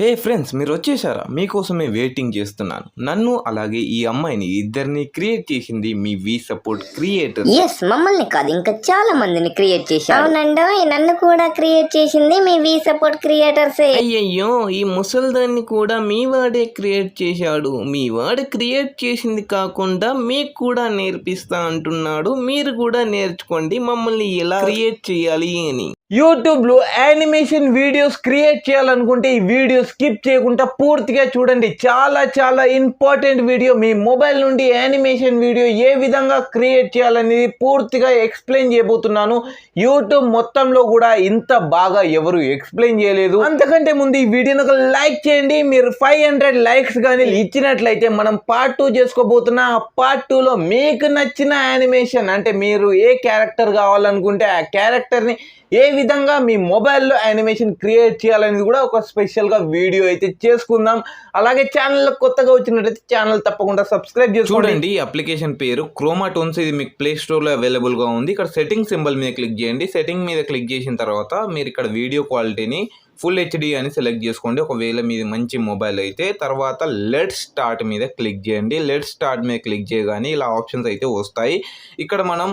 హే friends, మీరు వచ్చేసారా? మీకోసమే వెయిటింగ్ చేస్తున్నాను. నన్ను అలాగే ఈ అమ్మాయిని ఇద్దరిని క్రియేట్ చేసింది మీ వి సపోర్ట్ క్రియేటర్స్. ఎస్, మమ్మల్ని కాదు ఇంకా చాలా మందిని క్రియేట్ చేశారు. అవునండో, నన్ను కూడా క్రియేట్ చేసింది మీ వి సపోర్ట్ క్రియేటర్సే. అయ్యయ్యో, ఈ ముసల్దాన్ని కూడా మీ వాడే క్రియేట్ చేశాడు. మీ వాడు క్రియేట్ చేసింది కాకుండా మీకు కూడా నేర్పిస్తా అంటున్నాడు. మీరు కూడా నేర్చుకోండి మమ్మల్ని ఎలా క్రియేట్ చేయాలి అని. యూట్యూబ్లో యానిమేషన్ వీడియోస్ క్రియేట్ చేయాలనుకుంటే ఈ వీడియో స్కిప్ చేయకుండా పూర్తిగా చూడండి. చాలా చాలా ఇంపార్టెంట్ వీడియో. మీ మొబైల్ నుండి యానిమేషన్ వీడియో ఏ విధంగా క్రియేట్ చేయాలనేది పూర్తిగా ఎక్స్ప్లెయిన్ చేయబోతున్నాను. యూట్యూబ్ మొత్తంలో కూడా ఇంత బాగా ఎవరు ఎక్స్ప్లెయిన్ చేయలేదు. అంతకంటే ముందు ఈ వీడియోని ఒక లైక్ చేయండి. మీరు 500 లైక్స్ కానీ ఇచ్చినట్లయితే మనం పార్ట్ 2 చేసుకోబోతున్నా. ఆ పార్ట్ 2లో మీకు నచ్చిన యానిమేషన్ అంటే మీరు ఏ క్యారెక్టర్ కావాలనుకుంటే ఆ క్యారెక్టర్ని ఏ విధంగా మీ మొబైల్లో యానిమేషన్ క్రియేట్ చేయాలనేది కూడా ఒక స్పెషల్గా వీడియో అయితే చేసుకుందాం. అలాగే ఛానల్లో కొత్తగా వచ్చినట్టయితే ఛానల్ తప్పకుండా సబ్స్క్రైబ్ చేసుకోండి. చూడండి, ఈ అప్లికేషన్ పేరు క్రోమాటోన్స్. ఇది మీకు ప్లే స్టోర్లో అవైలబుల్గా ఉంది. ఇక్కడ సెట్టింగ్ సింబల్ మీద క్లిక్ చేయండి. సెట్టింగ్ మీద క్లిక్ చేసిన తర్వాత మీరు ఇక్కడ వీడియో క్వాలిటీని ఫుల్ హెచ్డి అని సెలెక్ట్ చేసుకోండి. ఒకవేళ మీది మంచి మొబైల్ అయితే తర్వాత లెట్ స్టార్ట్ మీద క్లిక్ చేయండి. లెట్ స్టార్ట్ మీద క్లిక్ చేయగానే ఇలా ఆప్షన్స్ అయితే వస్తాయి. ఇక్కడ మనం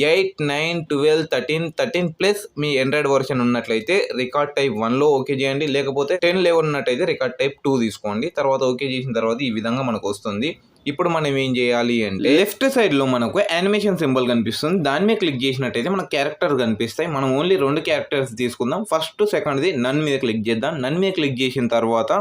8, 9, 12, 13 ప్లస్ మీ ఆండ్రాయిడ్ వర్షన్ ఉన్నట్లయితే రికార్డ్ టైప్ 1లో ఓకే చేయండి. లేకపోతే 10, 11 ఉన్నట్టయితే రికార్డ్ టైప్ 2 తీసుకోండి. తర్వాత ఓకే చేసిన తర్వాత ఈ విధంగా మనకు వస్తుంది. ఇప్పుడు మనం ఏం చేయాలి అంటే లెఫ్ట్ సైడ్లో మనకు యానిమేషన్ సింబల్ కనిపిస్తుంది. దాని మీద క్లిక్ చేసినట్టయితే మనకు క్యారెక్టర్ కనిపిస్తాయి. మనం ఓన్లీ 2 క్యారెక్టర్స్ తీసుకుందాం. ఫస్ట్ సెకండ్ది నన్ మీద క్లిక్ చేద్దాం. నన్ మీద క్లిక్ చేసిన తర్వాత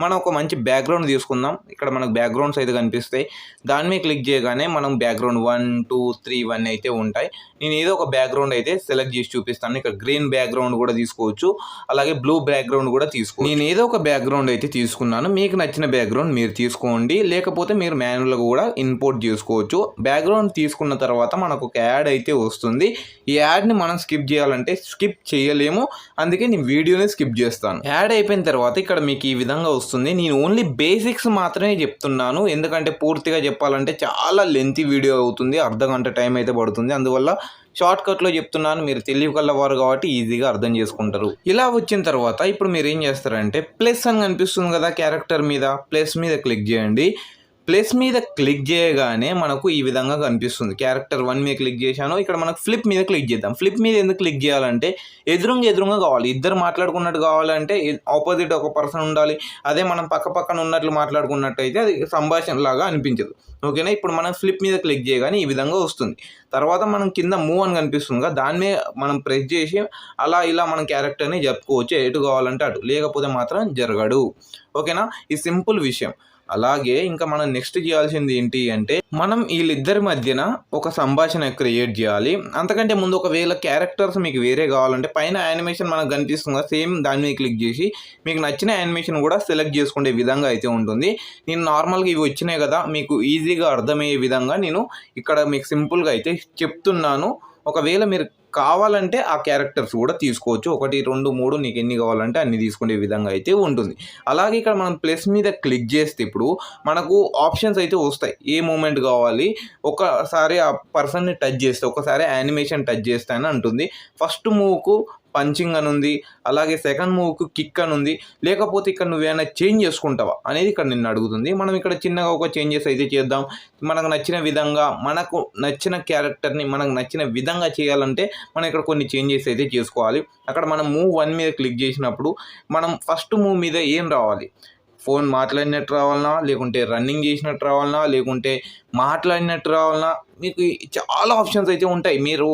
మనం ఒక మంచి బ్యాక్గ్రౌండ్ తీసుకుందాం. ఇక్కడ మనకు బ్యాక్గ్రౌండ్స్ అయితే కనిపిస్తాయి. దాని మీద క్లిక్ చేయగానే మనం బ్యాక్గ్రౌండ్ 1, 2, 3 ఇవన్నీ అయితే ఉంటాయి. నేను ఏదో ఒక బ్యాక్గ్రౌండ్ అయితే సెలెక్ట్ చేసి చూపిస్తాను. ఇక్కడ గ్రీన్ బ్యాక్గ్రౌండ్ కూడా తీసుకోవచ్చు, అలాగే బ్లూ బ్యాక్గ్రౌండ్ కూడా తీసుకోవచ్చు. నేను ఏదో ఒక బ్యాక్గ్రౌండ్ అయితే తీసుకున్నాను. మీకు నచ్చిన బ్యాక్గ్రౌండ్ మీరు తీసుకోండి, లేకపోతే మీరు మాన్యువల్గా కూడా ఇంపోర్ట్ చేసుకోవచ్చు. బ్యాక్గ్రౌండ్ తీసుకున్న తర్వాత మనకు ఒక యాడ్ అయితే వస్తుంది. ఈ యాడ్ని మనం స్కిప్ చేయాలంటే స్కిప్ చేయలేము, అందుకే నేను వీడియోని స్కిప్ చేస్తాను. యాడ్ అయిపోయిన తర్వాత ఇక్కడ మీకు ఈ విధంగా వస్తుంది. నేను ఓన్లీ బేసిక్స్ మాత్రమే చెప్తున్నాను, ఎందుకంటే పూర్తిగా చెప్పాలంటే చాలా లెంతీ వీడియో అవుతుంది. అర్ధగంట టైం అయితే పడుతుంది. అందువల్ల షార్ట్ కట్లో చెప్తున్నాను. మీరు తెలివి కలవారు కాబట్టి ఈజీగా అర్థం చేసుకుంటారు. ఇలా వచ్చిన తర్వాత ఇప్పుడు మీరు ఏం చేస్తారంటే ప్లస్ అని కనిపిస్తుంది కదా క్యారెక్టర్ మీద, ప్లస్ మీద క్లిక్ చేయండి. ప్లస్ మీద క్లిక్ చేయగానే మనకు ఈ విధంగా కనిపిస్తుంది. క్యారెక్టర్ 1 మీద క్లిక్ చేశాను. ఇక్కడ మనకు ఫ్లిప్ మీద క్లిక్ చేద్దాం. ఫ్లిప్ మీద ఎందుకు క్లిక్ చేయాలంటే ఎదురుగా కావాలి. ఇద్దరు మాట్లాడుకున్నట్టు కావాలంటే ఆపోజిట్ ఒక పర్సన్ ఉండాలి. అదే మనం పక్కన ఉన్నట్లు మాట్లాడుకున్నట్టు అయితే అది సంభాషణ లాగా అనిపించదు. ఓకేనా? ఇప్పుడు మనం ఫ్లిప్ మీద క్లిక్ చేయగానే ఈ విధంగా వస్తుంది. తర్వాత మనం కింద మూవ్ అని కనిపిస్తుంది కదా, దాని మీద మనం ప్రెస్ చేసి అలా ఇలా మనం క్యారెక్టర్ని చెప్పుకోవచ్చు. ఎటు కావాలంటే అటు, లేకపోతే మాత్రం జరగడు. ఓకేనా? ఈ సింపుల్ విషయం. అలాగే ఇంకా మనం నెక్స్ట్ చేయాల్సింది ఏంటి అంటే మనం వీళ్ళిద్దరి మధ్యన ఒక సంభాషణ క్రియేట్ చేయాలి. అంతకంటే ముందు ఒకవేళ క్యారెక్టర్స్ మీకు వేరే కావాలంటే పైన యానిమేషన్ మనకు కనిపిస్తుంది, సేమ్ దాని మీద క్లిక్ చేసి మీకు నచ్చిన యానిమేషన్ కూడా సెలెక్ట్ చేసుకునే విధంగా అయితే ఉంటుంది. నేను నార్మల్గా ఇవి వచ్చినాయి కదా, మీకు ఈజీగా అర్థమయ్యే విధంగా నేను ఇక్కడ మీకు సింపుల్గా అయితే చెప్తున్నాను. ఒకవేళ మీరు కావాలంటే ఆ క్యారెక్టర్స్ కూడా తీసుకోవచ్చు. 1, 2, 3 నీకు ఎన్ని కావాలంటే అన్ని తీసుకునే విధంగా అయితే ఉంటుంది. అలాగే ఇక్కడ మనం ప్లస్ మీద క్లిక్ చేస్తే ఇప్పుడు మనకు ఆప్షన్స్ అయితే వస్తాయి. ఏ మూమెంట్ కావాలి, ఒకసారి ఆ పర్సన్ని టచ్ చేస్తే, ఒకసారి యానిమేషన్ టచ్ చేస్తే అని అంటుంది. ఫస్ట్ మూవ్కు పంచింగ్ అని ఉంది, అలాగే సెకండ్ మూవ్కి కిక్ అని ఉంది. లేకపోతే ఇక్కడ నువ్వేమైనా చేంజ్ చేసుకుంటావా అనేది ఇక్కడ నిన్ను అడుగుతుంది. మనం ఇక్కడ చిన్నగా ఒక చేంజెస్ అయితే చేద్దాం. మనకు నచ్చిన విధంగా, మనకు నచ్చిన క్యారెక్టర్ని మనకు నచ్చిన విధంగా చేయాలంటే మనం ఇక్కడ కొన్ని చేంజెస్ అయితే చేసుకోవాలి. అక్కడ మనం మూవ్ 1 మీద క్లిక్ చేసినప్పుడు మనం ఫస్ట్ మూవ్ మీద ఏం రావాలి, ఫోన్ మాట్లాడినట్టు రావాలన్నా, లేకుంటే రన్నింగ్ చేసినట్టు రావాలన్నా, లేకుంటే మాట్లాడినట్టు రావాలన్నా, మీకు చాలా ఆప్షన్స్ అయితే ఉంటాయి. మీరు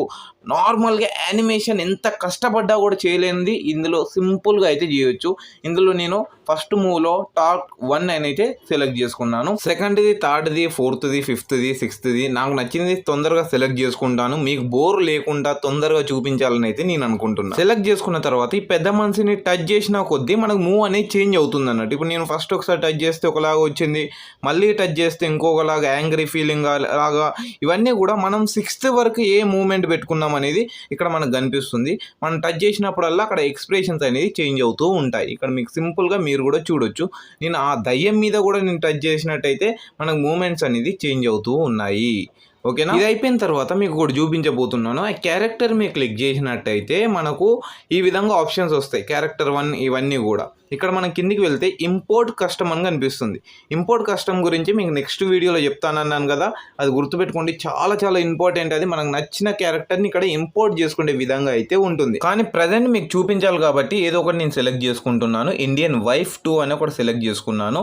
నార్మల్గా యానిమేషన్ ఎంత కష్టపడ్డా కూడా చేయలేనిది ఇందులో సింపుల్గా అయితే చేయొచ్చు. ఇందులో నేను ఫస్ట్ మూవ్లో టాప్ 1 అని అయితే సెలెక్ట్ చేసుకున్నాను. సెకండ్ది, థర్డ్ది, ఫోర్త్ది, ఫిఫ్త్ది, సిక్స్త్ది నాకు నచ్చింది తొందరగా సెలెక్ట్ చేసుకుంటాను. మీకు బోర్ లేకుండా తొందరగా చూపించాలని అయితే నేను అనుకుంటున్నాను. సెలెక్ట్ చేసుకున్న తర్వాత ఈ పెద్ద మనిషిని టచ్ చేసిన కొద్దీ మనకు మూవ్ అనేది చేంజ్ అవుతుంది అన్నట్టు. ఇప్పుడు నేను ఫస్ట్ ఒకసారి టచ్ చేస్తే ఒకలాగా వచ్చింది, మళ్ళీ టచ్ చేస్తే ఇంకొకలాగా యాంగ్రీ ఫీలింగ్ లాగా. ఇవన్నీ కూడా మనం 6th వరకు ఏ మూవ్మెంట్ పెట్టుకున్నాం అనేది ఇక్కడ మనకు కనిపిస్తుంది. మనం టచ్ చేసినప్పుడల్లా అక్కడ ఎక్స్ప్రెషన్స్ అనేది చేంజ్ అవుతూ ఉంటాయి. ఇక్కడ మీకు సింపుల్గా మీరు కూడా చూడొచ్చు. నేను ఆ దయ్యం మీద కూడా నేను టచ్ చేసినట్టయితే మనకు మూమెంట్స్ అనేది చేంజ్ అవుతూ ఉన్నాయి. ఓకేనా. ఇది అయిపోయిన తర్వాత మీకు ఒకటి చూపించబోతున్నాను. ఆ క్యారెక్టర్ మీరు క్లిక్ చేసినట్టయితే మనకు ఈ విధంగా ఆప్షన్స్ వస్తాయి. క్యారెక్టర్ 1 ఇవన్నీ కూడా ఇక్కడ మనం కిందికి వెళ్తే ఇంపోర్ట్ కస్టమ్ అని కనిపిస్తుంది. ఇంపోర్ట్ కస్టమ్ గురించి మీకు నెక్స్ట్ వీడియోలో చెప్తానన్నాను కదా, అది గుర్తుపెట్టుకోండి. చాలా చాలా ఇంపార్టెంట్. అది మనకు నచ్చిన క్యారెక్టర్ని ఇక్కడ ఇంపోర్ట్ చేసుకునే విధంగా అయితే ఉంటుంది. కానీ ప్రజెంట్ మీకు చూపించాలి కాబట్టి ఏదో ఒకటి నేను సెలెక్ట్ చేసుకుంటున్నాను. ఇండియన్ వైఫ్ 2 అని ఒకటి సెలెక్ట్ చేసుకున్నాను.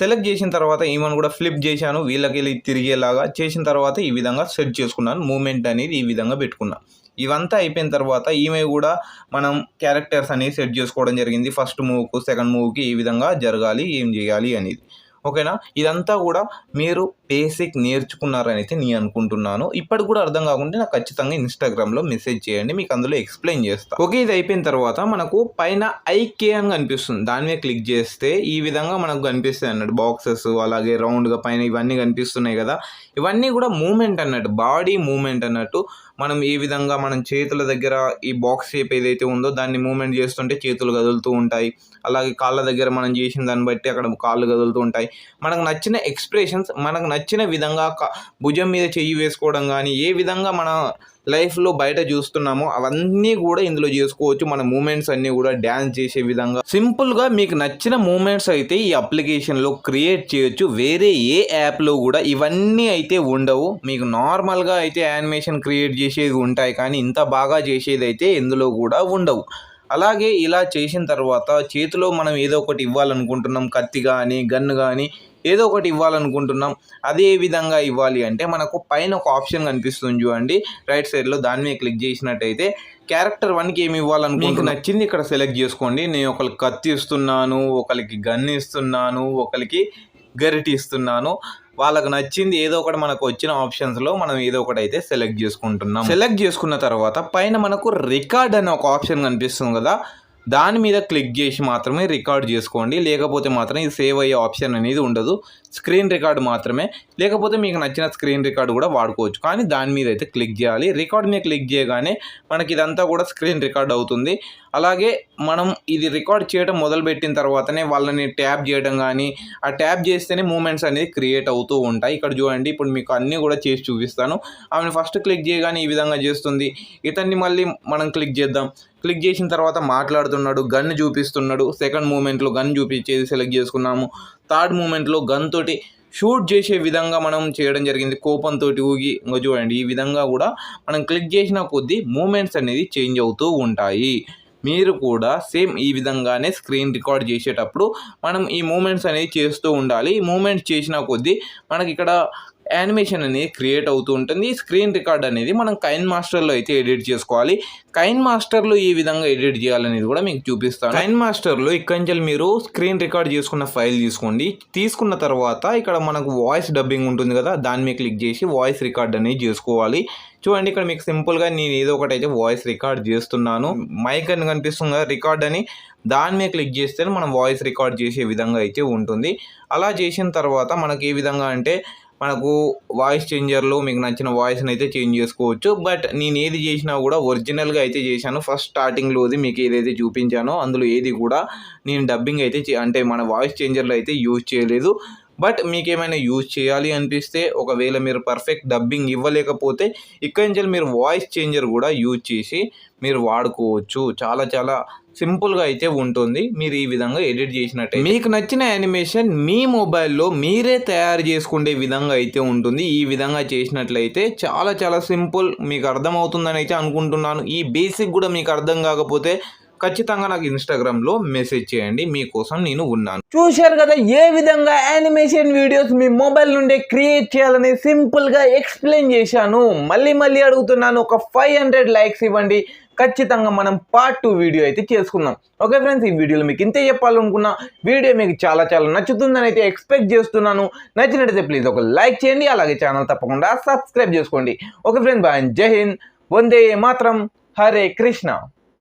సెలెక్ట్ చేసిన తర్వాత ఈమెను కూడా ఫ్లిప్ చేశాను, వీళ్ళకి తిరిగేలాగా చేసిన తర్వాత ఈ విధంగా సెట్ చేసుకున్నాను. మూమెంట్ అనేది ఈ విధంగా పెట్టుకున్నాను. ఇవంతా అయిపోయిన తర్వాత ఈమె కూడా మనం క్యారెక్టర్స్ అనేవి సెట్ చేసుకోవడం జరిగింది. ఫస్ట్ మూవ్కు సెకండ్ మూవ్కి ఈ విధంగా జరగాలి, ఏం చేయాలి అనేది. ఓకేనా. ఇదంతా కూడా మీరు బేసిక్ నేర్చుకున్నారని అయితే నేను అనుకుంటున్నాను. ఇప్పటికి కూడా అర్థం కాకుంటే నాకు ఖచ్చితంగా ఇన్స్టాగ్రామ్లో మెసేజ్ చేయండి, మీకు అందులో ఎక్స్ప్లెయిన్ చేస్తాను. ఓకే, ఇది అయిపోయిన తర్వాత మనకు పైన ఐకే అని కనిపిస్తుంది. దాని మీద క్లిక్ చేస్తే ఈ విధంగా మనకు కనిపిస్తాయి అన్నట్టు బాక్సెస్, అలాగే రౌండ్గా పైన ఇవన్నీ కనిపిస్తున్నాయి కదా. ఇవన్నీ కూడా మూమెంట్ అన్నట్టు, బాడీ మూమెంట్ అన్నట్టు. మనం ఏ విధంగా మనం చేతుల దగ్గర ఈ బాక్స్ షేప్ ఏదైతే ఉందో దాన్ని మూమెంట్ చేస్తుంటే చేతులు కదులుతూ ఉంటాయి. అలాగే కాళ్ళ దగ్గర మనం చేసిన దాన్ని బట్టి అక్కడ కాళ్ళు కదులుతూ ఉంటాయి. మనకు నచ్చిన ఎక్స్ప్రెషన్స్, మనకు నచ్చిన విధంగా భుజం మీద చెయ్యి వేసుకోవడం కానీ, ఏ విధంగా మన లైఫ్లో బయట చూస్తున్నామో అవన్నీ కూడా ఇందులో చేసుకోవచ్చు. మన మూమెంట్స్ అన్నీ కూడా డ్యాన్స్ చేసే విధంగా సింపుల్గా మీకు నచ్చిన మూమెంట్స్ అయితే ఈ అప్లికేషన్లో క్రియేట్ చేయొచ్చు. వేరే ఏ యాప్లో కూడా ఇవన్నీ అయితే ఉండవు. మీకు నార్మల్గా అయితే యానిమేషన్ క్రియేట్ చేసేది ఉంటాయి, కానీ ఇంత బాగా చేసేది అయితే ఇందులో కూడా ఉండవు. అలాగే ఇలా చేసిన తర్వాత చేతిలో మనం ఏదో ఒకటి ఇవ్వాలనుకుంటున్నాం, కత్తి కానీ గన్ను కానీ ఏదో ఒకటి ఇవ్వాలనుకుంటున్నాం. అదే విధంగా ఇవ్వాలి అంటే మనకు పైన ఒక ఆప్షన్ కనిపిస్తుంది చూడండి రైట్ సైడ్లో, దాని మీద క్లిక్ చేసినట్టయితే క్యారెక్టర్ 1కి ఏమి ఇవ్వాలనుకుంటున్నాను మీకు నచ్చింది ఇక్కడ సెలెక్ట్ చేసుకోండి. నేను ఒకరికి కత్తి ఇస్తున్నాను, ఒకరికి గన్ ఇస్తున్నాను, ఒకరికి గరిటి ఇస్తున్నాను. వాళ్ళకి నచ్చింది ఏదో ఒకటి మనకు వచ్చిన ఆప్షన్స్లో మనం ఏదో ఒకటి అయితే సెలెక్ట్ చేసుకుంటున్నాం. సెలెక్ట్ చేసుకున్న తర్వాత పైన మనకు రికార్డ్ అనే ఒక ఆప్షన్ కనిపిస్తుంది కదా, దాని మీద క్లిక్ చేసి మాత్రమే రికార్డ్ చేసుకోండి. లేకపోతే మాత్రం ఇది సేవ్ అయ్యే ఆప్షన్ అనేది ఉండదు. స్క్రీన్ రికార్డ్ మాత్రమే. లేకపోతే మీకు నచ్చిన స్క్రీన్ రికార్డ్ కూడా వాడుకోవచ్చు, కానీ దాని మీద అయితే క్లిక్ చేయాలి. రికార్డ్ మీద క్లిక్ చేయగానే మనకి ఇదంతా కూడా స్క్రీన్ రికార్డ్ అవుతుంది. అలాగే మనం ఇది రికార్డ్ చేయడం మొదలుపెట్టిన తర్వాతనే వాళ్ళని ట్యాప్ చేయడం కానీ, ఆ ట్యాప్ చేస్తేనే మూమెంట్స్ అనేది క్రియేట్ అవుతూ ఉంటాయి. ఇక్కడ చూడండి, ఇప్పుడు మీకు అన్నీ కూడా చేసి చూపిస్తాను. ఆమెను ఫస్ట్ క్లిక్ చేయగానే ఈ విధంగా చేస్తుంది. ఇతన్ని మళ్ళీ మనం క్లిక్ చేద్దాం. క్లిక్ చేసిన తర్వాత మాట్లాడుతున్నాడు, గన్ చూపిస్తున్నాడు. సెకండ్ మూమెంట్లో గన్ చూపించేది సెలెక్ట్ చేసుకున్నాము. థర్డ్ మూమెంట్లో గన్ తోటి షూట్ చేసే విధంగా మనం చేయడం జరిగింది, కోపంతో ఊగి. ఇంకా చూడండి, ఈ విధంగా కూడా మనం క్లిక్ చేసిన కొద్దీ మూమెంట్స్ అనేది చేంజ్ అవుతూ ఉంటాయి. మీరు కూడా సేమ్ ఈ విధంగానే స్క్రీన్ రికార్డ్ చేసేటప్పుడు మనం ఈ మూమెంట్స్ అనేది చేస్తూ ఉండాలి. ఈ మూమెంట్స్ చేసిన కొద్దీ మనకి ఇక్కడ యానిమేషన్ అనేది క్రియేట్ అవుతూ ఉంటుంది. స్క్రీన్ రికార్డ్ అనేది మనం కైన్ మాస్టర్లో అయితే ఎడిట్ చేసుకోవాలి. కైన్ మాస్టర్లో ఈ విధంగా ఎడిట్ చేయాలనేది కూడా మీకు చూపిస్తాను. కైన్ మాస్టర్లో ఇక్కడి నుంచి మీరు స్క్రీన్ రికార్డ్ చేసుకున్న ఫైల్ తీసుకోండి. తీసుకున్న తర్వాత ఇక్కడ మనకు వాయిస్ డబ్బింగ్ ఉంటుంది కదా, దాని మీద క్లిక్ చేసి వాయిస్ రికార్డ్ అనేది చేసుకోవాలి. చూడండి, ఇక్కడ మీకు సింపుల్గా నేను ఏదో ఒకటి అయితే వాయిస్ రికార్డ్ చేస్తున్నాను. మైక్ అని కనిపిస్తుంది కదా, రికార్డ్ అని, దాని మీద క్లిక్ చేస్తే మనం వాయిస్ రికార్డ్ చేసే విధంగా అయితే ఉంటుంది. అలా చేసిన తర్వాత మనకి ఏ విధంగా అంటే మనకు వాయిస్ చేంజర్లో మీకు నచ్చిన వాయిస్ని అయితే చేంజ్ చేసుకోవచ్చు. బట్ నేను ఏది చేసినా కూడా ఒరిజినల్గా అయితే చేశాను. ఫస్ట్ స్టార్టింగ్లోది మీకు ఏదైతే చూపించానో అందులో ఏది కూడా నేను డబ్బింగ్ అయితే అంటే మన వాయిస్ చేంజర్లో అయితే యూజ్ చేయలేదు. బట్ మీకు ఏమైనా యూజ్ చేయాలి అనిపిస్తే, ఒకవేళ మీరు పర్ఫెక్ట్ డబ్బింగ్ ఇవ్వలేకపోతే ఇక్కడి నుంచి మీరు వాయిస్ చేంజర్ కూడా యూజ్ చేసి మీరు వాడుకోవచ్చు. చాలా చాలా సింపుల్గా అయితే ఉంటుంది. మీరు ఈ విధంగా ఎడిట్ చేసినట్టే మీకు నచ్చిన యానిమేషన్ మీ మొబైల్లో మీరే తయారు చేసుకునే విధంగా అయితే ఉంటుంది. ఈ విధంగా చేసినట్లయితే చాలా చాలా సింపుల్. మీకు అర్థమవుతుందని అయితే అనుకుంటున్నాను. ఈ బేసిక్ కూడా మీకు అర్థం కాకపోతే ఖచ్చితంగా నాకు ఇన్స్టాగ్రామ్లో మెసేజ్ చేయండి, మీకోసం నేను ఉన్నాను. చూశారు కదా ఏ విధంగా యానిమేషన్ వీడియోస్ మీ మొబైల్ నుండే క్రియేట్ చేయాలని సింపుల్గా ఎక్స్ప్లెయిన్ చేశాను. మళ్ళీ అడుగుతున్నాను, ఒక 500 లైక్స్ ఇవ్వండి. ఖచ్చితంగా మనం పార్ట్ 2 వీడియో అయితే చేసుకుందాం. ఓకే ఫ్రెండ్స్, ఈ వీడియోలో మీకు ఇంతే చెప్పాలనుకున్నా. వీడియో మీకు చాలా చాలా నచ్చుతుందని అయితే ఎక్స్పెక్ట్ చేస్తున్నాను. నచ్చినట్టయితే ప్లీజ్ ఒక లైక్ చేయండి, అలాగే ఛానల్ తప్పకుండా సబ్స్క్రైబ్ చేసుకోండి. Okay friends, bye. Jai Hind, వందే మాత్రం, హరే కృష్ణ.